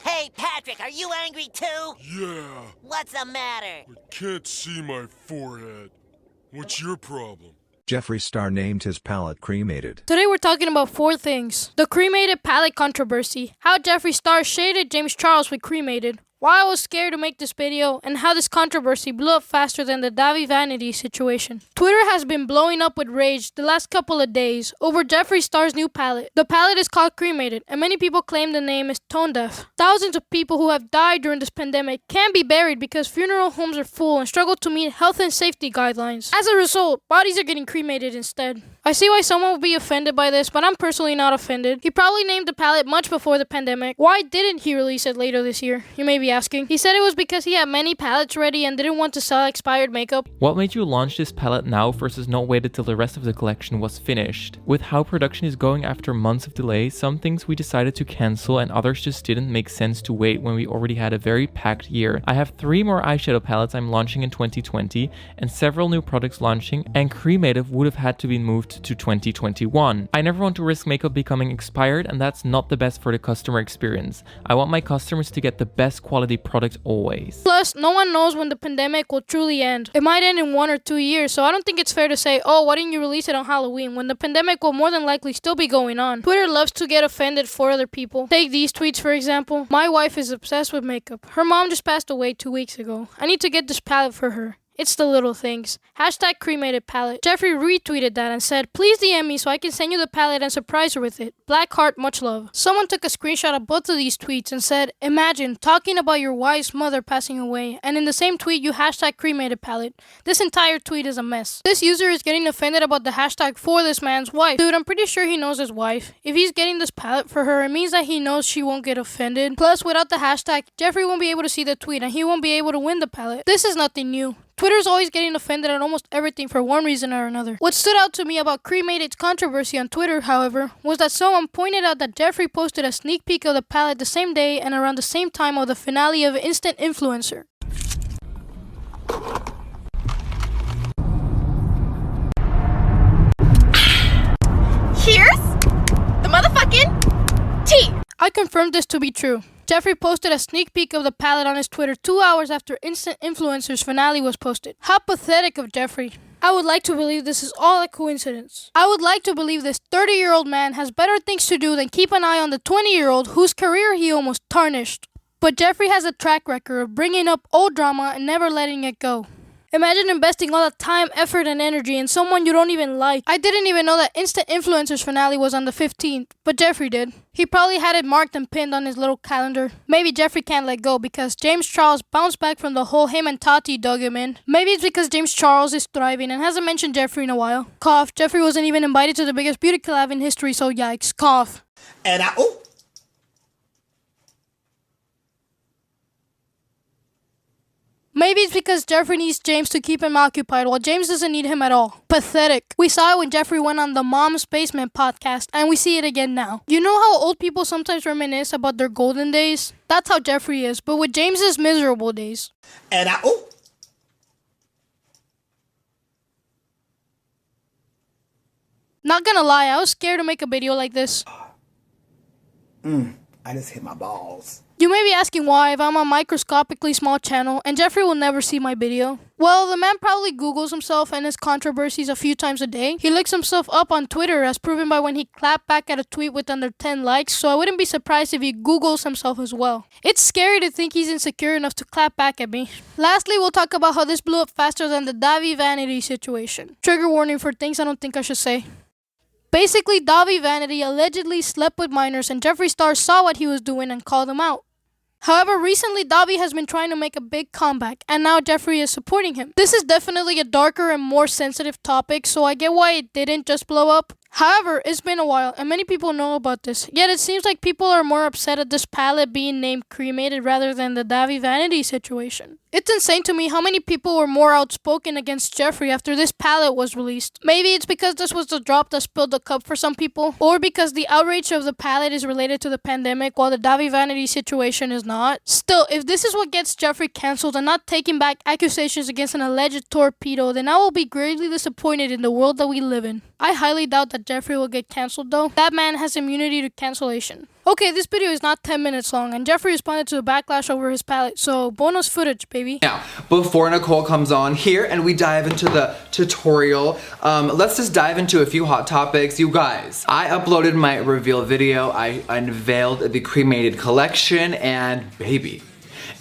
Hey, Patrick, are you angry too? Yeah. What's the matter? I can't see my forehead. What's your problem? Jeffree Star named his palette Cremated. Today we're talking about 4 things. The Cremated Palette Controversy, how Jeffree Star shaded James Charles with Cremated, why I was scared to make this video, and how this controversy blew up faster than the Dahvie Vanity situation. Twitter has been blowing up with rage the last couple of days over Jeffree Star's new palette. The palette is called Cremated, and many people claim the name is tone deaf. Thousands of people who have died during this pandemic can't be buried because funeral homes are full and struggle to meet health and safety guidelines. As a result, bodies are getting cremated instead. I see why someone would be offended by this, but I'm personally not offended. He probably named the palette much before the pandemic. Why didn't he release it later this year? You may be asking. He said it was because he had many palettes ready and didn't want to sell expired makeup. What made you launch this palette now versus not waited till the rest of the collection was finished? With how production is going after months of delay, some things we decided to cancel and others just didn't make sense to wait when we already had a very packed year. I have 3 more eyeshadow palettes I'm launching in 2020 and several new products launching, and Cremated would have had to be moved to 2021. I never want to risk makeup becoming expired, and that's not the best for the customer experience. I want my customers to get the best quality product always. Plus, no one knows when the pandemic will truly end. It might end in 1 or 2 years, so I don't think it's fair to say, oh, why didn't you release it on Halloween, when the pandemic will more than likely still be going on. Twitter loves to get offended for other people. Take these tweets for example. My wife is obsessed with makeup. Her mom just passed away 2 weeks ago. I need to get this palette for her. It's the little things. Hashtag Cremated Palette. Jeffree retweeted that and said, please DM me so I can send you the palette and surprise her with it. Black heart, much love. Someone took a screenshot of both of these tweets and said, imagine talking about your wife's mother passing away, and in the same tweet you hashtag Cremated Palette. This entire tweet is a mess. This user is getting offended about the hashtag for this man's wife. Dude, I'm pretty sure he knows his wife. If he's getting this palette for her, it means that he knows she won't get offended. Plus, without the hashtag, Jeffree won't be able to see the tweet and he won't be able to win the palette. This is nothing new. Twitter's always getting offended at almost everything for one reason or another. What stood out to me about Cremated's controversy on Twitter, however, was that someone pointed out that Jeffree posted a sneak peek of the palette the same day and around the same time of the finale of Instant Influencer. Here's the motherfucking tea. I confirmed this to be true. Jeffree posted a sneak peek of the palette on his Twitter 2 hours after Instant Influencer's finale was posted. How pathetic of Jeffree. I would like to believe this is all a coincidence. I would like to believe this 30-year-old man has better things to do than keep an eye on the 20-year-old whose career he almost tarnished. But Jeffree has a track record of bringing up old drama and never letting it go. Imagine investing all the time, effort, and energy in someone you don't even like. I didn't even know that Instant Influencer's finale was on the 15th, but Jeffree did. He probably had it marked and pinned on his little calendar. Maybe Jeffree can't let go because James Charles bounced back from the whole him and Tati dug him in. Maybe it's because James Charles is thriving and hasn't mentioned Jeffree in a while. Cough, Jeffree wasn't even invited to the biggest beauty collab in history, so yikes, cough. And Maybe it's because Jeffree needs James to keep him occupied while James doesn't need him at all. Pathetic. We saw it when Jeffree went on the Mom's Basement podcast, and we see it again now. You know how old people sometimes reminisce about their golden days? That's how Jeffree is, but with James's miserable days. And Not gonna lie, I was scared to make a video like this. I just hit my balls. You may be asking why if I'm a microscopically small channel and Jeffree will never see my video. Well, the man probably Googles himself and his controversies a few times a day. He looks himself up on Twitter as proven by when he clapped back at a tweet with under 10 likes, so I wouldn't be surprised if he Googles himself as well. It's scary to think he's insecure enough to clap back at me. Lastly, we'll talk about how this blew up faster than the Dahvie Vanity situation. Trigger warning for things I don't think I should say. Basically, Dahvie Vanity allegedly slept with minors and Jeffree Star saw what he was doing and called him out. However, recently Dahvie has been trying to make a big comeback, and now Jeffree is supporting him. This is definitely a darker and more sensitive topic, so I get why it didn't just blow up. However, it's been a while, and many people know about this. Yet it seems like people are more upset at this palette being named Cremated rather than the Dahvie Vanity situation. It's insane to me how many people were more outspoken against Jeffree after this palette was released. Maybe it's because this was the drop that spilled the cup for some people, or because the outrage of the palette is related to the pandemic while the Dahvie Vanity situation is not. Still, if this is what gets Jeffree cancelled and not taking back accusations against an alleged torpedo, then I will be greatly disappointed in the world that we live in. I highly doubt that Jeffree will get cancelled though. That man has immunity to cancellation. Okay, this video is not 10 minutes long, and Jeffree responded to a backlash over his palette, so bonus footage, baby. Now, before Nicole comes on here and we dive into the tutorial, let's just dive into a few hot topics. You guys, I uploaded my reveal video. I unveiled the Cremated collection, and baby,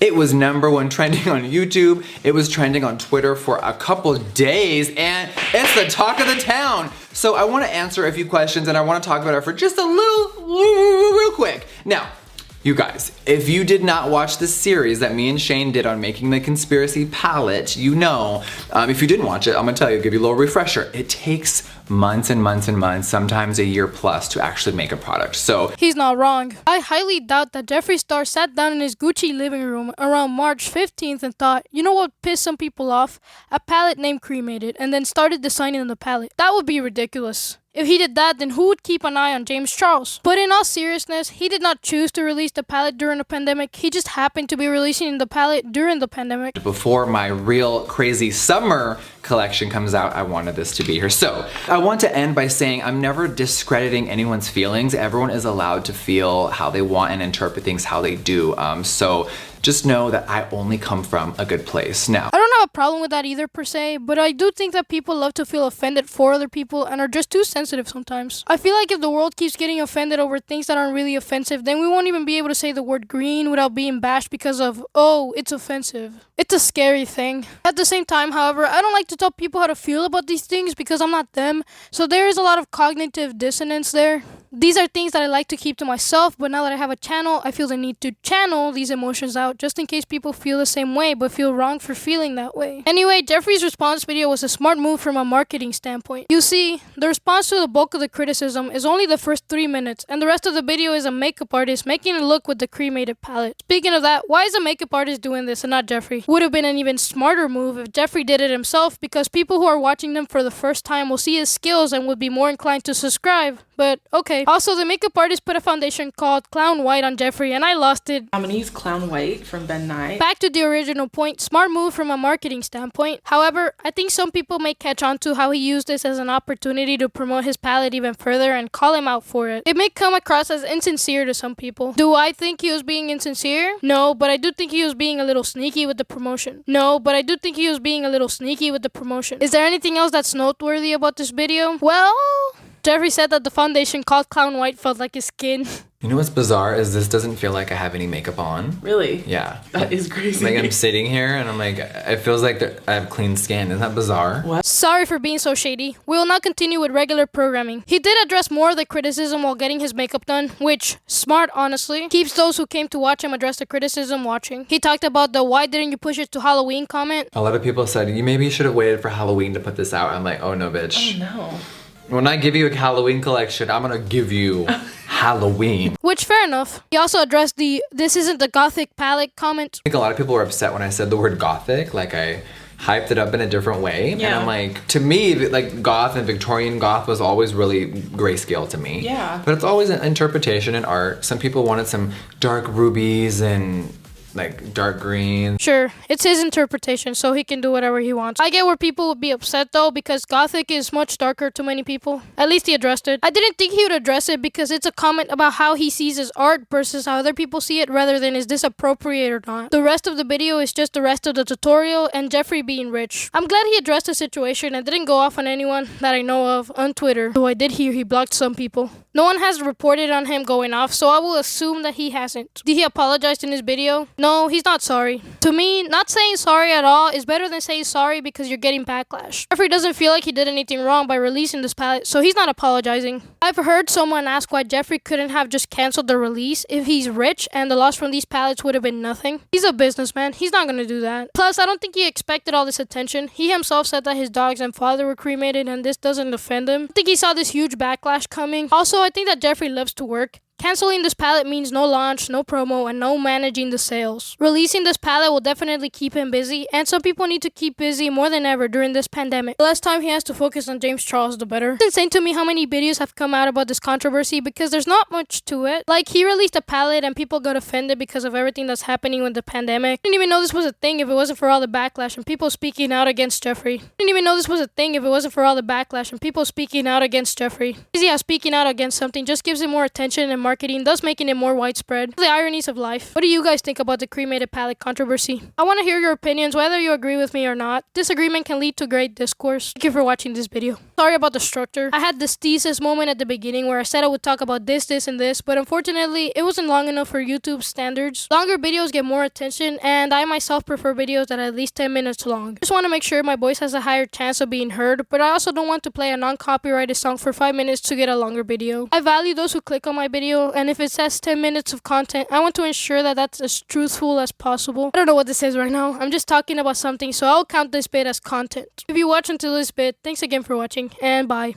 it was #1 trending on YouTube. It was trending on Twitter for a couple days, and it's the talk of the town. So I want to answer a few questions, and I want to talk about it for just a real quick. Now, you guys, if you did not watch the series that me and Shane did on making the conspiracy palette, you know, if you didn't watch it, I'm gonna tell you, give you a little refresher. It takes months and months and months, sometimes a year plus, to actually make a product. So he's not wrong. I highly doubt that Jeffree Star sat down in his Gucci living room around March 15th and thought, you know what pissed some people off? A palette named Cremated, and then started designing the palette. That would be ridiculous. If he did that, then who would keep an eye on James Charles? But in all seriousness, he did not choose to release the palette during the pandemic. He just happened to be releasing the palette during the pandemic. Before my real crazy summer collection comes out, I wanted this to be here. So I want to end by saying I'm never discrediting anyone's feelings. Everyone is allowed to feel how they want and interpret things how they do. So just know that I only come from a good place. Now, I don't have a problem with that either per se, but I do think that people love to feel offended for other people and are just too sensitive sometimes. I feel like if the world keeps getting offended over things that aren't really offensive, then we won't even be able to say the word green without being bashed because of, oh, it's offensive. It's a scary thing. At the same time, however, I don't like to tell people how to feel about these things because I'm not them, so there is a lot of cognitive dissonance there. These are things that I like to keep to myself, but now that I have a channel, I feel the need to channel these emotions out just in case people feel the same way but feel wrong for feeling that way. Anyway, Jeffree's response video was a smart move from a marketing standpoint. You see, the response to the bulk of the criticism is only the first 3 minutes, and the rest of the video is a makeup artist making it look with the Cremated palette. Speaking of that, why is a makeup artist doing this and not Jeffree? Would have been an even smarter move if Jeffree did it himself, because people who are watching them for the first time will see his skills and would be more inclined to subscribe. But okay. Also, the makeup artist put a foundation called Clown White on Jeffree, and I lost it. I'm gonna use Clown White from Ben Nye. Back to the original point, smart move from a marketing standpoint. However, I think some people may catch on to how he used this as an opportunity to promote his palette even further and call him out for it. It may come across as insincere to some people. Do I think he was being insincere? No, but I do think he was being a little sneaky with the promotion. Is there anything else that's noteworthy about this video? Well, Jeffree said that the foundation called Clown White felt like his skin. you know what's bizarre is this doesn't feel like I have any makeup on. Really? Yeah. That is crazy. Like I'm sitting here and I'm like, it feels like I have clean skin. Isn't that bizarre? What? Sorry for being so shady. We will not continue with regular programming. He did address more of the criticism while getting his makeup done, which, smart honestly, keeps those who came to watch him address the criticism watching. He talked about the why didn't you push it to Halloween comment. A lot of people said, you maybe should have waited for Halloween to put this out. I'm like, oh no, bitch. Oh no. When I give you a Halloween collection, I'm gonna give you Halloween. Which, fair enough. He also addressed the "this isn't the gothic palette" comment. I think a lot of people were upset when I said the word gothic, like I hyped it up in a different way. Yeah. And I'm like, to me, like goth and Victorian goth was always really grayscale to me. Yeah. But it's always an interpretation in art. Some people wanted some dark rubies and like dark green. Sure, it's his interpretation, so he can do whatever he wants. I get where people would be upset though, because gothic is much darker to many people. At least he addressed it. I didn't think he would address it because it's a comment about how he sees his art versus how other people see it, rather than is this appropriate or not. The rest of the video is just the rest of the tutorial and Jeffree being rich. I'm glad he addressed the situation and didn't go off on anyone that I know of on Twitter, though I did hear he blocked some people. No one has reported on him going off, so I will assume that he hasn't. Did he apologize in his video? No, he's not sorry. To me, not saying sorry at all is better than saying sorry because you're getting backlash. Jeffree doesn't feel like he did anything wrong by releasing this palette, so he's not apologizing. I've heard someone ask why Jeffree couldn't have just canceled the release if he's rich and the loss from these palettes would have been nothing. He's a businessman. He's not gonna do that. Plus, I don't think he expected all this attention. He himself said that his dogs and father were cremated, and this doesn't offend him. I think he saw this huge backlash coming. Also, I think that Jeffree loves to work. Canceling this palette means no launch, no promo, and no managing the sales. Releasing this palette will definitely keep him busy, and some people need to keep busy more than ever during this pandemic. The less time he has to focus on James Charles, the better. It's insane to me how many videos have come out about this controversy because there's not much to it. Like, he released a palette and people got offended because of everything that's happening with the pandemic. I didn't even know this was a thing if it wasn't for all the backlash and people speaking out against Jeffree. Crazy how speaking out against something just gives it more attention and marketing, thus making it more widespread. The ironies of life. What do you guys think about the cremated palette controversy? I want to hear your opinions, whether you agree with me or not. Disagreement can lead to great discourse. Thank you for watching this video. Sorry about the structure. I had this thesis moment at the beginning where I said I would talk about this, and this, but unfortunately, it wasn't long enough for YouTube standards. Longer videos get more attention, and I myself prefer videos that are at least 10 minutes long. Just want to make sure my voice has a higher chance of being heard, but I also don't want to play a non-copyrighted song for 5 minutes to get a longer video. I value those who click on my video, and if it says 10 minutes of content, I want to ensure that that's as truthful as possible. I don't know what this is right now. I'm just talking about something, so I'll count this bit as content. If you watch until this bit, thanks again for watching, and bye.